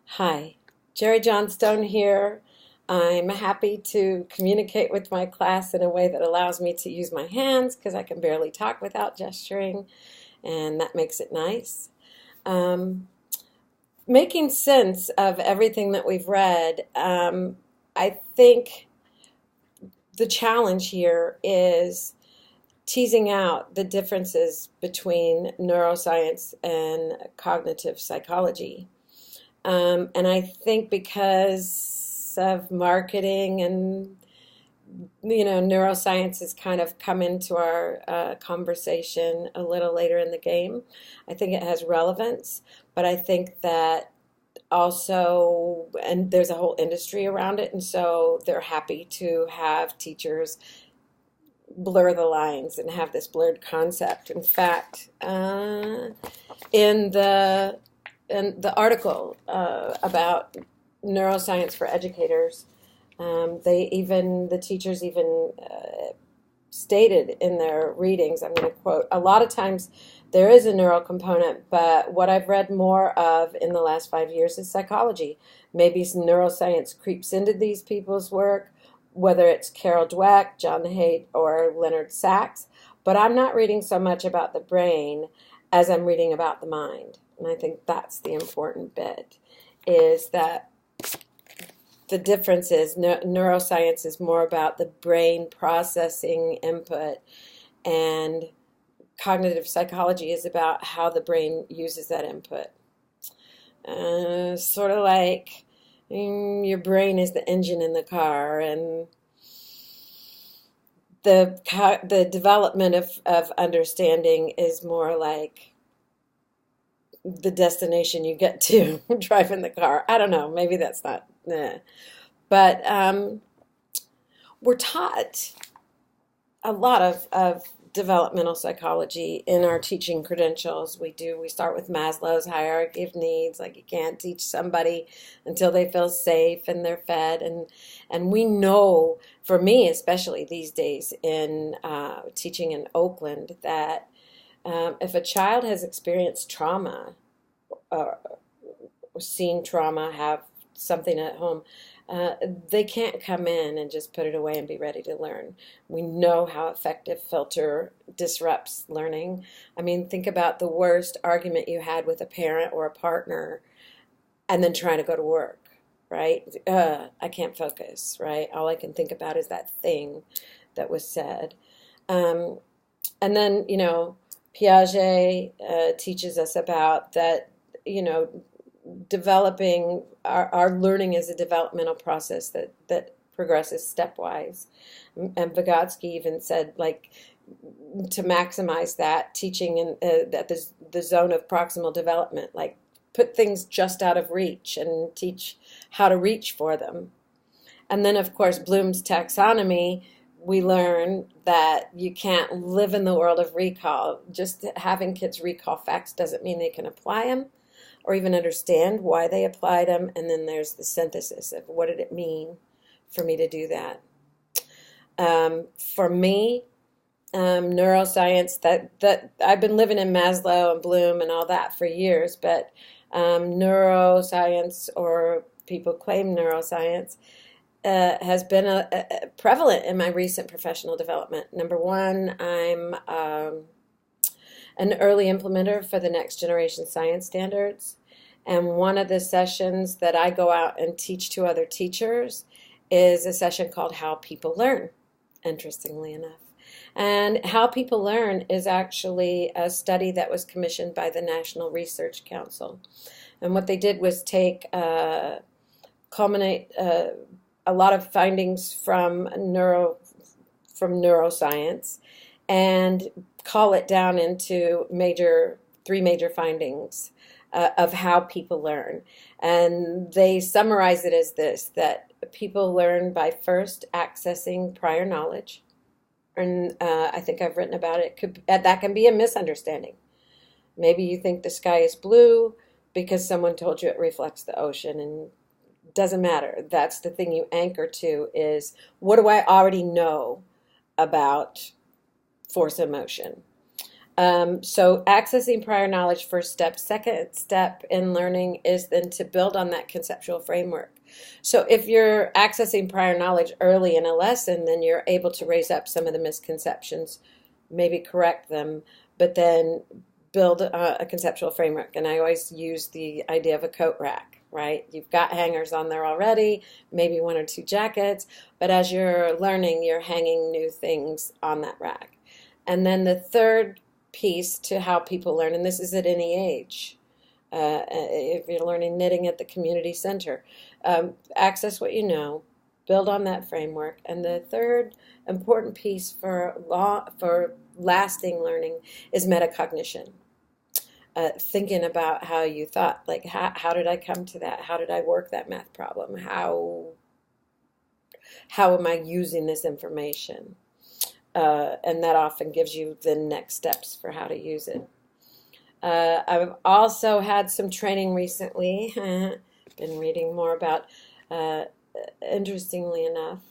Hi, Jerry Johnstone here. I'm happy to communicate with my class in a way that allows me to use my hands because I can barely talk without gesturing, and that makes it nice. Um, Making sense of everything that we've read, I think the challenge here is teasing out the differences between neuroscience and cognitive psychology. And I think because of marketing and neuroscience has kind of come into our conversation a little later in the game. I think it has relevance, but I think that also, and there's a whole industry around it, and so they're happy to have teachers blur the lines and have this blurred concept. In fact, in the article about neuroscience for educators, the teachers even stated in their readings, I'm going to quote, a lot of times there is a neural component, but what I've read more of in the last 5 years is psychology. Maybe some neuroscience creeps into these people's work, whether it's Carol Dweck, John Haidt, or Leonard Sachs, but I'm not reading so much about the brain as I'm reading about the mind. And I think that's the important bit, is that the difference is neuroscience is more about the brain processing input, and cognitive psychology is about how the brain uses that input. Sort of like your brain is the engine in the car, and the development of understanding is more like the destination you get to driving the car. I don't know. Maybe that's not. But we're taught a lot of developmental psychology in our teaching credentials. We start with Maslow's hierarchy of needs, like you can't teach somebody until they feel safe and they're fed. And we know, for me especially these days in teaching in Oakland, that if a child has experienced trauma, or seen trauma, have something at home, they can't come in and just put it away and be ready to learn. We know how affective filter disrupts learning. I mean, think about the worst argument you had with a parent or a partner and then trying to go to work, right? I can't focus, right? All I can think about is that thing that was said. Um, and then, Piaget teaches us about that, developing our learning is a developmental process that progresses stepwise. And Vygotsky even said, like, to maximize that teaching in that the zone of proximal development, like put things just out of reach and teach how to reach for them. And then, of course, Bloom's taxonomy, we learn that you can't live in the world of recall. Just having kids recall facts doesn't mean they can apply them or even understand why they applied them. And then there's the synthesis of what did it mean for me to do that. For me, neuroscience, that I've been living in Maslow and Bloom and all that for years, but neuroscience, or people claim neuroscience, has been prevalent in my recent professional development. Number one, I'm an early implementer for the next generation science standards. And one of the sessions that I go out and teach to other teachers is a session called How People Learn, interestingly enough. And How People Learn is actually a study that was commissioned by the National Research Council. And what they did was take, culminate a lot of findings from neuroscience and call it down into three major findings of how people learn. And they summarize it as this: that people learn by first accessing prior knowledge. And I think I've written about it. That can be a misunderstanding. Maybe you think the sky is blue because someone told you it reflects the ocean, and doesn't matter. That's the thing you anchor to, is what do I already know about force of motion? So accessing prior knowledge, first step. Second step in learning is then to build on that conceptual framework. So if you're accessing prior knowledge early in a lesson, then you're able to raise up some of the misconceptions, maybe correct them, but then build a conceptual framework. And I always use the idea of a coat rack, right? You've got hangers on there already, maybe one or two jackets, but as you're learning, you're hanging new things on that rack. And then the third piece to how people learn, and this is at any age. If you're learning knitting at the community center, access what you know, build on that framework. And the third important piece for lasting learning is metacognition. Thinking about how you thought, like how did I come to that? How did I work that math problem? How am I using this information? And that often gives you the next steps for how to use it. I've also had some training recently. Been reading more about, interestingly enough,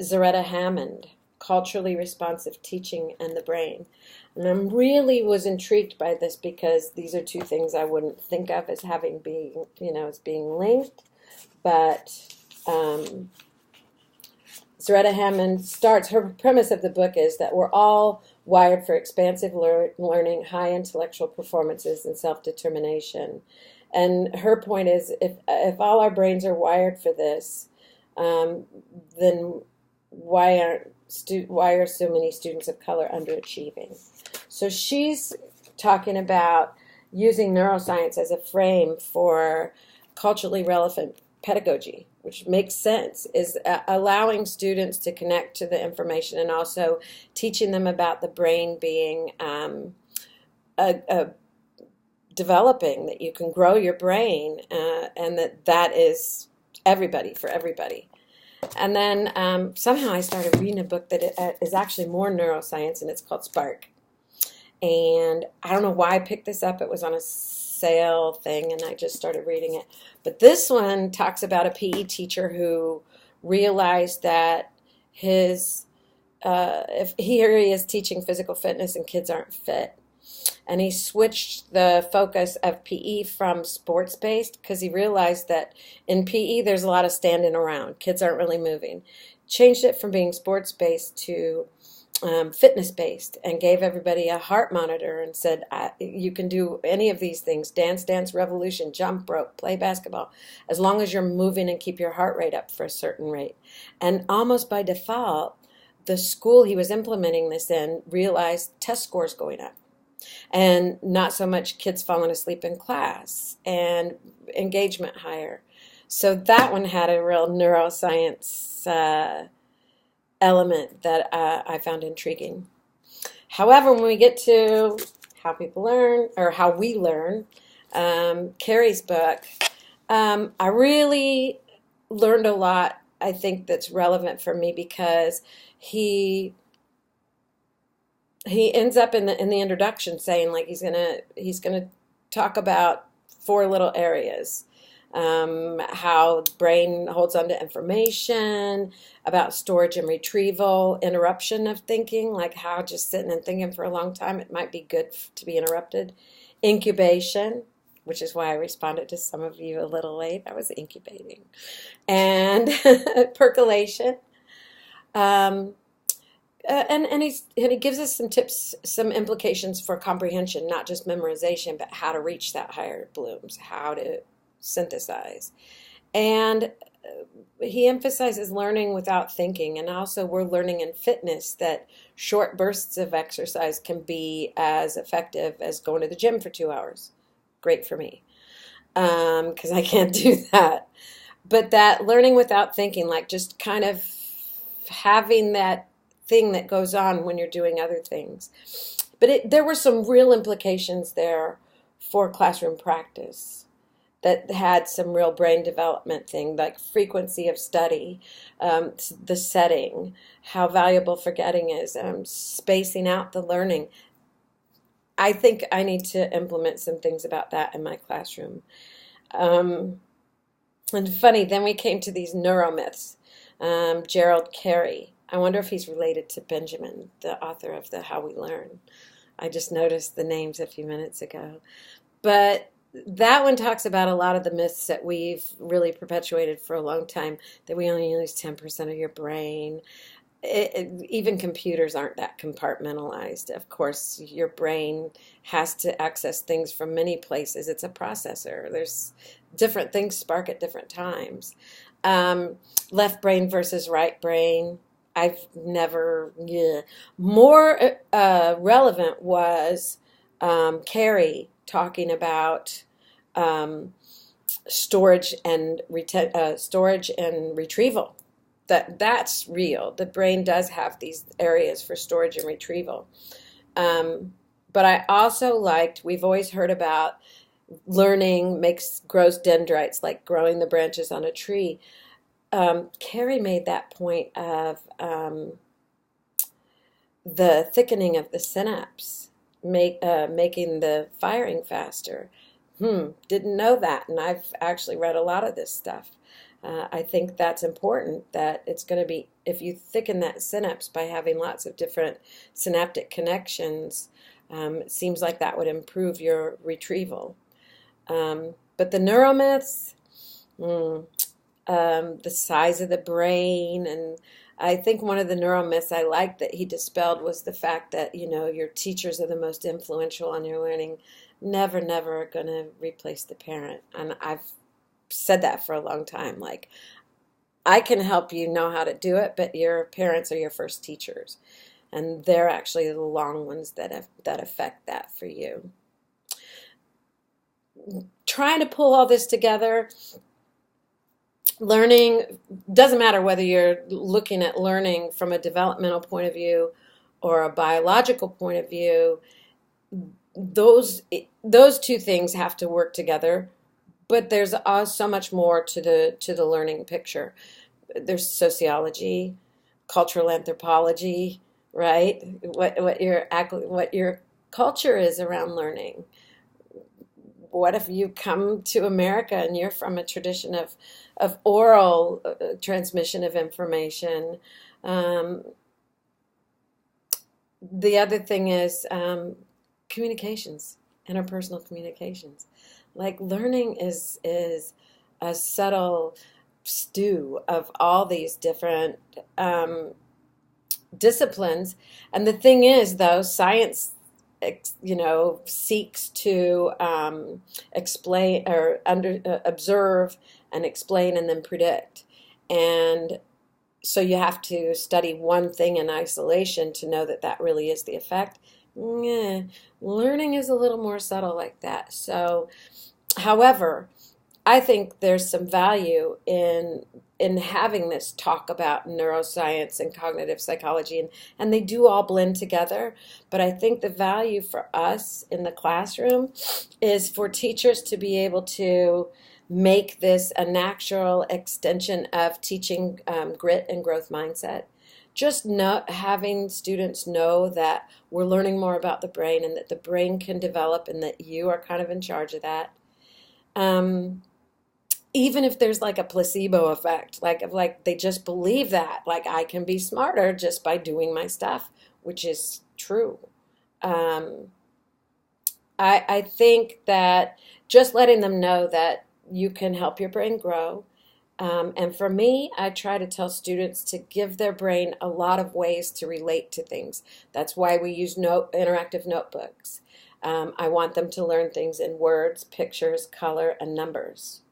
Zaretta Hammond, Culturally Responsive Teaching and the Brain. And I really was intrigued by this because these are two things I wouldn't think of as having being, as being linked. But Zaretta Hammond her premise of the book is that we're all wired for expansive learning, high intellectual performances, and self-determination. And her point is, if all our brains are wired for this, then why are so many students of color underachieving? So she's talking about using neuroscience as a frame for culturally relevant pedagogy, which makes sense, is allowing students to connect to the information and also teaching them about the brain being developing, that you can grow your brain, and that is for everybody. And then somehow I started reading a book that is actually more neuroscience, and it's called Spark. And I don't know why I picked this up. It was on a sale thing, and I just started reading it. But this one talks about a PE teacher who realized that if he is teaching physical fitness and kids aren't fit, and he switched the focus of PE from sports-based because he realized that in PE there's a lot of standing around. Kids aren't really moving. Changed it from being sports-based to fitness-based, and gave everybody a heart monitor and said, you can do any of these things, dance revolution, jump rope, play basketball, as long as you're moving and keep your heart rate up for a certain rate. And almost by default, the school he was implementing this in realized test scores going up, and not so much kids falling asleep in class, and engagement higher. So that one had a real neuroscience element that I found intriguing. However, when we get to how people learn, or how we learn, Carrie's book, I really learned a lot, I think, that's relevant for me, because he ends up in the introduction saying, like, he's gonna talk about 4 little areas. How the brain holds on to information, about storage and retrieval, interruption of thinking, like how just sitting and thinking for a long time, it might be good to be interrupted. Incubation, which is why I responded to some of you a little late. I was incubating. And percolation. And he gives us some tips, some implications for comprehension, not just memorization, but how to reach that higher blooms, how to synthesize. And he emphasizes learning without thinking, and also we're learning in fitness that short bursts of exercise can be as effective as going to the gym for 2 hours. Great for me, because I can't do that. But that learning without thinking, like just kind of having that thing that goes on when you're doing other things. But there were some real implications there for classroom practice that had some real brain development thing, like frequency of study, the setting, how valuable forgetting is, spacing out the learning. I think I need to implement some things about that in my classroom. And funny, then we came to these neuromyths. Gerald Carey I wonder if he's related to Benjamin, the author of the How We Learn. I just noticed the names a few minutes ago. But that one talks about a lot of the myths that we've really perpetuated for a long time, that we only use 10% of your brain. Even computers aren't that compartmentalized. Of course, your brain has to access things from many places. It's a processor. There's different things spark at different times. Um, Left brain versus right brain. I've never, yeah. More relevant was Carrie talking about um, storage and retrieval. That's real. The brain does have these areas for storage and retrieval. Um, but I also liked, we've always heard about learning makes grows dendrites, like growing the branches on a tree. Carrie made that point of the thickening of the synapse, making the firing faster. Didn't know that, and I've actually read a lot of this stuff. I think that's important, that it's going to be, if you thicken that synapse by having lots of different synaptic connections, it seems like that would improve your retrieval. But the neuromyths, mm, the size of the brain, and I think one of the neuromyths I liked that he dispelled was the fact that, your teachers are the most influential on your learning. Never, never going to replace the parent. And I've said that for a long time. Like, I can help you know how to do it, but your parents are your first teachers. And they're actually the long ones that affect that for you. Trying to pull all this together, learning doesn't matter whether you're looking at learning from a developmental point of view or a biological point of view. Those two things have to work together, but there's so much more to the learning picture. There's sociology, cultural anthropology, right? What your culture is around learning. What if you come to America and you're from a tradition of oral transmission of information? Um, the other thing is communications, interpersonal communications. Like, learning is a subtle stew of all these different disciplines. And the thing is, though, science seeks to explain or observe and explain and then predict. And so you have to study one thing in isolation to know that that really is the effect. Yeah, learning is a little more subtle like that. So, however, I think there's some value in having this talk about neuroscience and cognitive psychology, and they do all blend together. But I think the value for us in the classroom is for teachers to be able to make this a natural extension of teaching grit and growth mindset. Just having students know that we're learning more about the brain and that the brain can develop and that you are kind of in charge of that. Um, Even if there's like a placebo effect, like they just believe that, like, I can be smarter just by doing my stuff, which is true. Um, I think that just letting them know that you can help your brain grow. And for me, I try to tell students to give their brain a lot of ways to relate to things. That's why we use interactive notebooks. I want them to learn things in words, pictures, color, and numbers.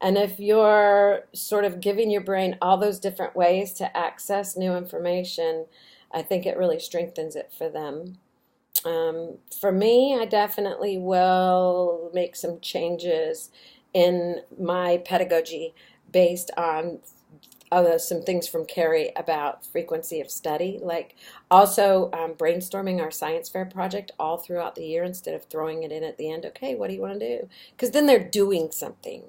And if you're sort of giving your brain all those different ways to access new information, I think it really strengthens it for them. For me, I definitely will make some changes in my pedagogy based on some things from Carrie about frequency of study, like also brainstorming our science fair project all throughout the year instead of throwing it in at the end. Okay, what do you want to do? Because then they're doing something.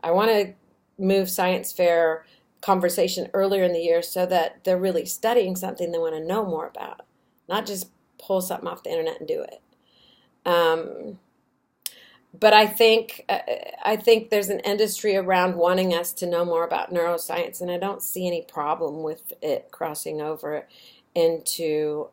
I want to move science fair conversation earlier in the year so that they're really studying something they want to know more about, not just pull something off the internet and do it. Um, But I think there's an industry around wanting us to know more about neuroscience, and I don't see any problem with it crossing over into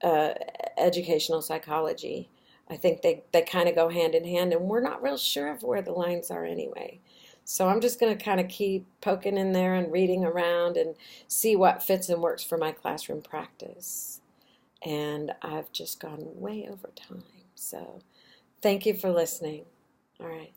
uh, educational psychology. I think they kind of go hand in hand, and we're not real sure of where the lines are anyway. So I'm just going to kind of keep poking in there and reading around and see what fits and works for my classroom practice. And I've just gone way over time. So thank you for listening. All right.